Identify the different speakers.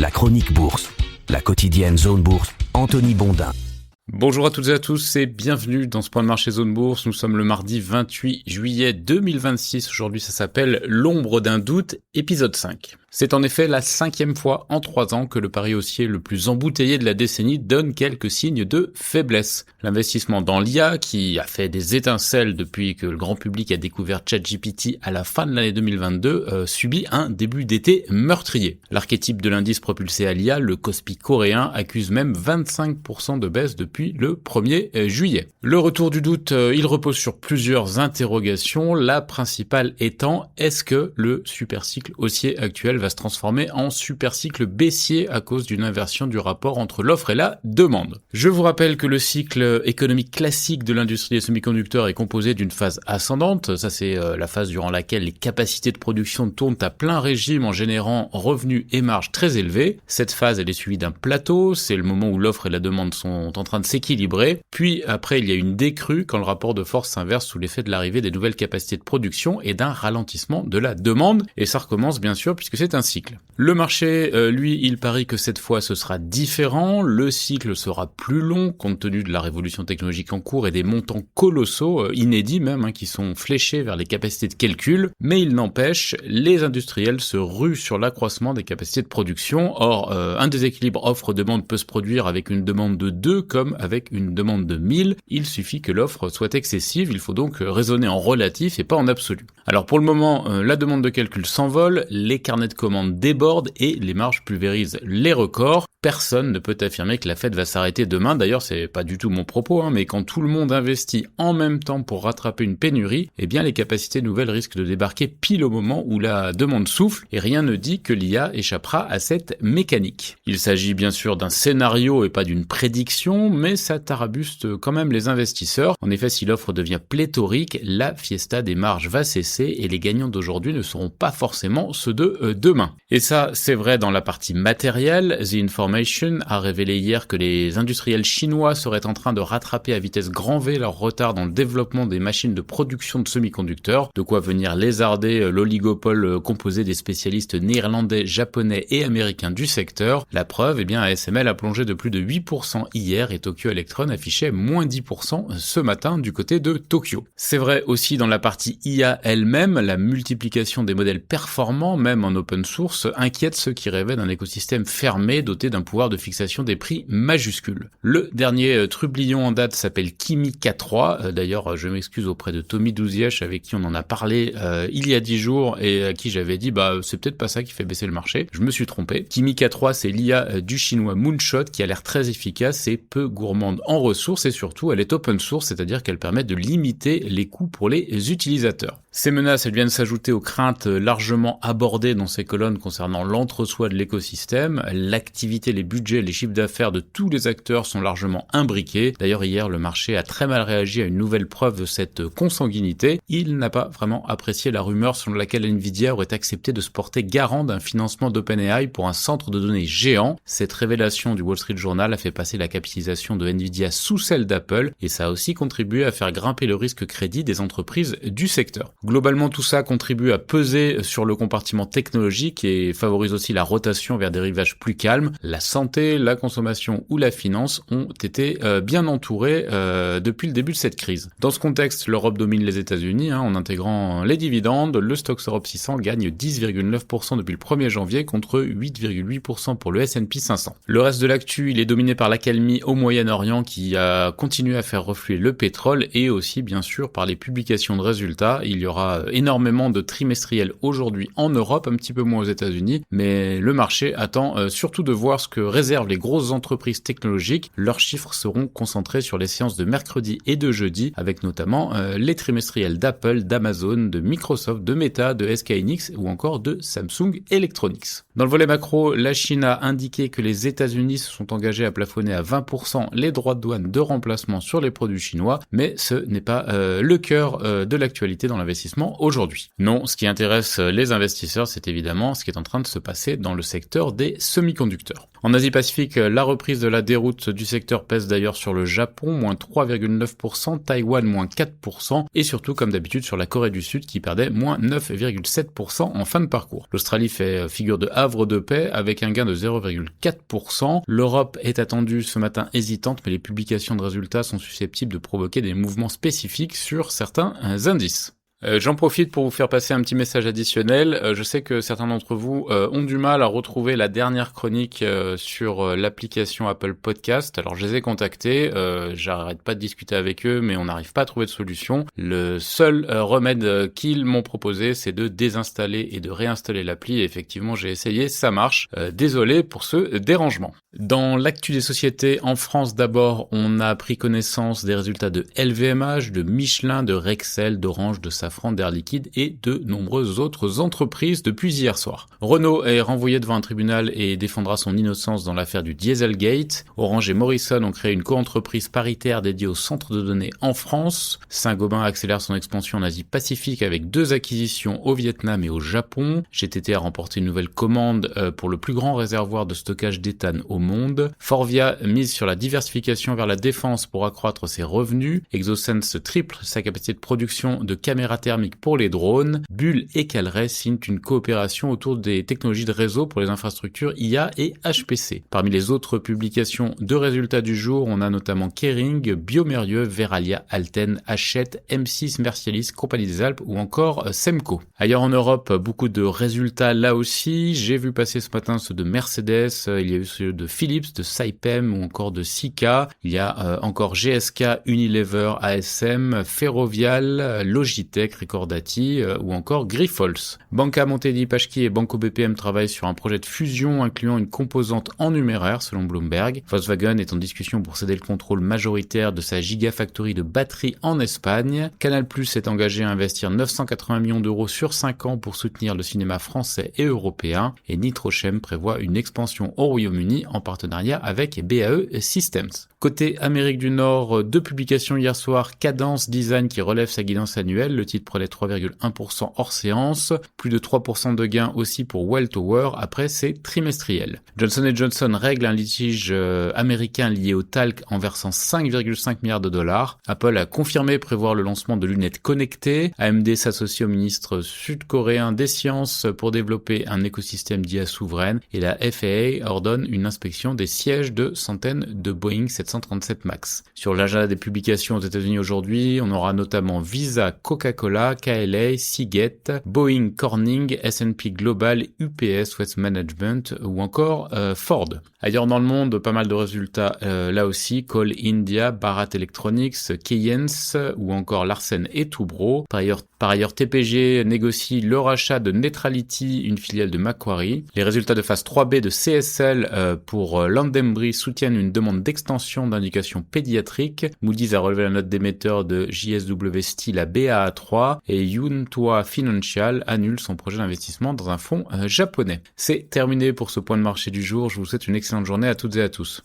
Speaker 1: La chronique bourse, la quotidienne Zone Bourse, Anthony Bondin.
Speaker 2: Bonjour à toutes et à tous et bienvenue dans ce point de marché Zone Bourse. Nous sommes le mardi 28 juillet 2026. Aujourd'hui, ça s'appelle L'ombre d'un doute, épisode 5. C'est en effet la 5e fois en 3 ans que le pari haussier le plus embouteillé de la décennie donne quelques signes de faiblesse. L'investissement dans l'IA, qui a fait des étincelles depuis que le grand public a découvert ChatGPT à la fin de l'année 2022, subit un début d'été meurtrier. L'archétype de l'indice propulsé à l'IA, le Kospi coréen, accuse même 25% de baisse depuis le 1er juillet. Le retour du doute, il repose sur plusieurs interrogations, la principale étant, est-ce que le supercycle haussier actuel va se transformer en supercycle baissier à cause d'une inversion du rapport entre l'offre et la demande. Je vous rappelle que le cycle économique classique de l'industrie des semi-conducteurs est composé d'une phase ascendante. Ça, c'est la phase durant laquelle les capacités de production tournent à plein régime en générant revenus et marges très élevés. Cette phase, elle est suivie d'un plateau. C'est le moment où l'offre et la demande sont en train de s'équilibrer. Puis après, il y a une décrue quand le rapport de force s'inverse sous l'effet de l'arrivée des nouvelles capacités de production et d'un ralentissement de la demande. Et ça recommence bien sûr puisque c'est un cycle. Le marché, lui, il parie que cette fois ce sera différent, le cycle sera plus long compte tenu de la révolution technologique en cours et des montants colossaux, inédits même, qui sont fléchés vers les capacités de calcul, mais il n'empêche, les industriels se ruent sur l'accroissement des capacités de production. Or, un déséquilibre offre-demande peut se produire avec une demande de 2 comme avec une demande de 1000, il suffit que l'offre soit excessive, il faut donc raisonner en relatif et pas en absolu. Alors pour le moment, la demande de calcul s'envole, les carnets de commandes débordent et les marges pulvérisent les records. Personne ne peut affirmer que la Fed va s'arrêter demain, d'ailleurs c'est pas du tout mon propos, mais quand tout le monde investit en même temps pour rattraper une pénurie, eh bien les capacités nouvelles risquent de débarquer pile au moment où la demande souffle et rien ne dit que l'IA échappera à cette mécanique. Il s'agit bien sûr d'un scénario et pas d'une prédiction, mais ça tarabuste quand même les investisseurs. En effet, si l'offre devient pléthorique, la fiesta des marges va cesser et les gagnants d'aujourd'hui ne seront pas forcément ceux de demain. Et ça, c'est vrai dans la partie matérielle. The Information a révélé hier que les industriels chinois seraient en train de rattraper à vitesse grand V leur retard dans le développement des machines de production de semi-conducteurs, de quoi venir lézarder l'oligopole composé des spécialistes néerlandais, japonais et américains du secteur. La preuve, eh bien, ASML a plongé de plus de 8% hier et Tokyo Electron affichait moins 10% ce matin du côté de Tokyo. C'est vrai aussi dans la partie IA elle-même, la multiplication des modèles performants, même en open source, inquiète ceux qui rêvaient d'un écosystème fermé doté d'un pouvoir de fixation des prix majuscule. Le dernier trublion en date s'appelle Kimi K3. D'ailleurs, je m'excuse auprès de Tommy Douzièche avec qui on en a parlé il y a 10 jours et à qui j'avais dit c'est peut-être pas ça qui fait baisser le marché. Je me suis trompé. Kimi K3, c'est l'IA du chinois Moonshot qui a l'air très efficace et peu gourmande en ressources et surtout elle est open source, c'est-à-dire qu'elle permet de limiter les coûts pour les utilisateurs. Ces menaces, elles viennent s'ajouter aux craintes largement abordées dans ces colonnes concernant l'entre-soi de l'écosystème. L'activité, les budgets, les chiffres d'affaires de tous les acteurs sont largement imbriqués. D'ailleurs, hier, le marché a très mal réagi à une nouvelle preuve de cette consanguinité. Il n'a pas vraiment apprécié la rumeur selon laquelle Nvidia aurait accepté de se porter garant d'un financement d'OpenAI pour un centre de données géant. Cette révélation du Wall Street Journal a fait passer la capitalisation de Nvidia sous celle d'Apple et ça a aussi contribué à faire grimper le risque crédit des entreprises du secteur. Globalement, tout ça contribue à peser sur le compartiment technologique et favorise aussi la rotation vers des rivages plus calmes. La santé, la consommation ou la finance ont été bien entourés depuis le début de cette crise. Dans ce contexte, l'Europe domine les États-Unis en intégrant les dividendes. Le Stoxx Europe 600 gagne 10,9% depuis le 1er janvier contre 8,8% pour le S&P 500. Le reste de l'actu, il est dominé par l'accalmie au Moyen-Orient qui a continué à faire refluer le pétrole et aussi bien sûr par les publications de résultats. Il y aura énormément de trimestriels aujourd'hui en Europe, un petit peu moins aux États-Unis, mais le marché attend surtout de voir ce que réservent les grosses entreprises technologiques. Leurs chiffres seront concentrés sur les séances de mercredi et de jeudi, avec notamment les trimestriels d'Apple, d'Amazon, de Microsoft, de Meta, de SK Hynix ou encore de Samsung Electronics. Dans le volet macro, la Chine a indiqué que les États-Unis se sont engagés à plafonner à 20% les droits de douane de remplacement sur les produits chinois, mais ce n'est pas le cœur de l'actualité dans l'investissement aujourd'hui. Non, ce qui intéresse les investisseurs, c'est évidemment ce qui est en train de se passer dans le secteur des semi-conducteurs. En Asie-Pacifique, la reprise de la déroute du secteur pèse d'ailleurs sur le Japon, moins 3,9%, Taïwan, moins 4%, et surtout, comme d'habitude, sur la Corée du Sud, qui perdait moins 9,7% en fin de parcours. L'Australie fait figure de havre de paix, avec un gain de 0,4%. L'Europe est attendue ce matin hésitante, mais les publications de résultats sont susceptibles de provoquer des mouvements spécifiques sur certains indices. J'en profite pour vous faire passer un petit message additionnel. Je sais que certains d'entre vous ont du mal à retrouver la dernière chronique sur l'application Apple Podcast. Alors je les ai contactés, j'arrête pas de discuter avec eux, mais on n'arrive pas à trouver de solution. Le seul remède qu'ils m'ont proposé, c'est de désinstaller et de réinstaller l'appli. Et effectivement, j'ai essayé, ça marche. Désolé pour ce dérangement. Dans l'actu des sociétés, en France d'abord, on a pris connaissance des résultats de LVMH, de Michelin, de Rexel, d'Orange, de Safran, d'Air Liquide et de nombreuses autres entreprises depuis hier soir. Renault est renvoyé devant un tribunal et défendra son innocence dans l'affaire du Dieselgate. Orange et Morrison ont créé une coentreprise paritaire dédiée aux centres de données en France. Saint-Gobain accélère son expansion en Asie-Pacifique avec 2 acquisitions au Vietnam et au Japon. GTT a remporté une nouvelle commande pour le plus grand réservoir de stockage d'éthane au monde. Forvia mise sur la diversification vers la défense pour accroître ses revenus. Exosense triple sa capacité de production de caméras thermiques pour les drones. Bull et Calray signent une coopération autour des technologies de réseau pour les infrastructures IA et HPC. Parmi les autres publications de résultats du jour, on a notamment Kering, Biomérieux, Veralia, Alten, Hachette, M6, Mercialis, Compagnie des Alpes ou encore Semco. Ailleurs en Europe, beaucoup de résultats là aussi. J'ai vu passer ce matin ceux de Mercedes, il y a eu ceux de Philips, de Saipem ou encore de Sika. Il y a encore GSK, Unilever, ASM, Ferrovial, Logitech, Ricordati ou encore Grifols. Banca Monte dei Paschi et Banco BPM travaillent sur un projet de fusion incluant une composante en numéraire selon Bloomberg. Volkswagen est en discussion pour céder le contrôle majoritaire de sa Gigafactory de batteries en Espagne. Canal+ est engagé à investir 980 millions d'euros sur 5 ans pour soutenir le cinéma français et européen. Et Nitrochem prévoit une expansion au Royaume-Uni en partenariat avec BAE Systems. Côté Amérique du Nord, 2 publications hier soir, Cadence Design qui relève sa guidance annuelle, le titre prenait 3,1% hors séance, plus de 3% de gains aussi pour Welltower après ses trimestriels. Johnson & Johnson règle un litige américain lié au talc en versant 5,5 milliards de dollars. Apple a confirmé prévoir le lancement de lunettes connectées. AMD s'associe au ministre sud-coréen des Sciences pour développer un écosystème d'IA souveraine et la FAA ordonne une inspection des sièges de centaines de Boeing 737 MAX. Sur l'agenda des publications aux États-Unis aujourd'hui, on aura notamment Visa, Coca-Cola, KLA, Seagate, Boeing, Corning, S&P Global, UPS, Waste Management ou encore Ford. Ailleurs dans le monde, pas mal de résultats là aussi, Coal India, Bharat Electronics, Keyence ou encore Larsen et Toubro. Par ailleurs, TPG négocie le rachat de Neutrality, une filiale de Macquarie. Les résultats de phase 3B de CSL pour Landembry soutiennent une demande d'extension d'indications pédiatriques. Moody's a relevé la note d'émetteur de JSW Steel à Baa3 et Yuntwa Financial annule son projet d'investissement dans un fonds japonais. C'est terminé pour ce point de marché du jour. Je vous souhaite une excellente journée à toutes et à tous.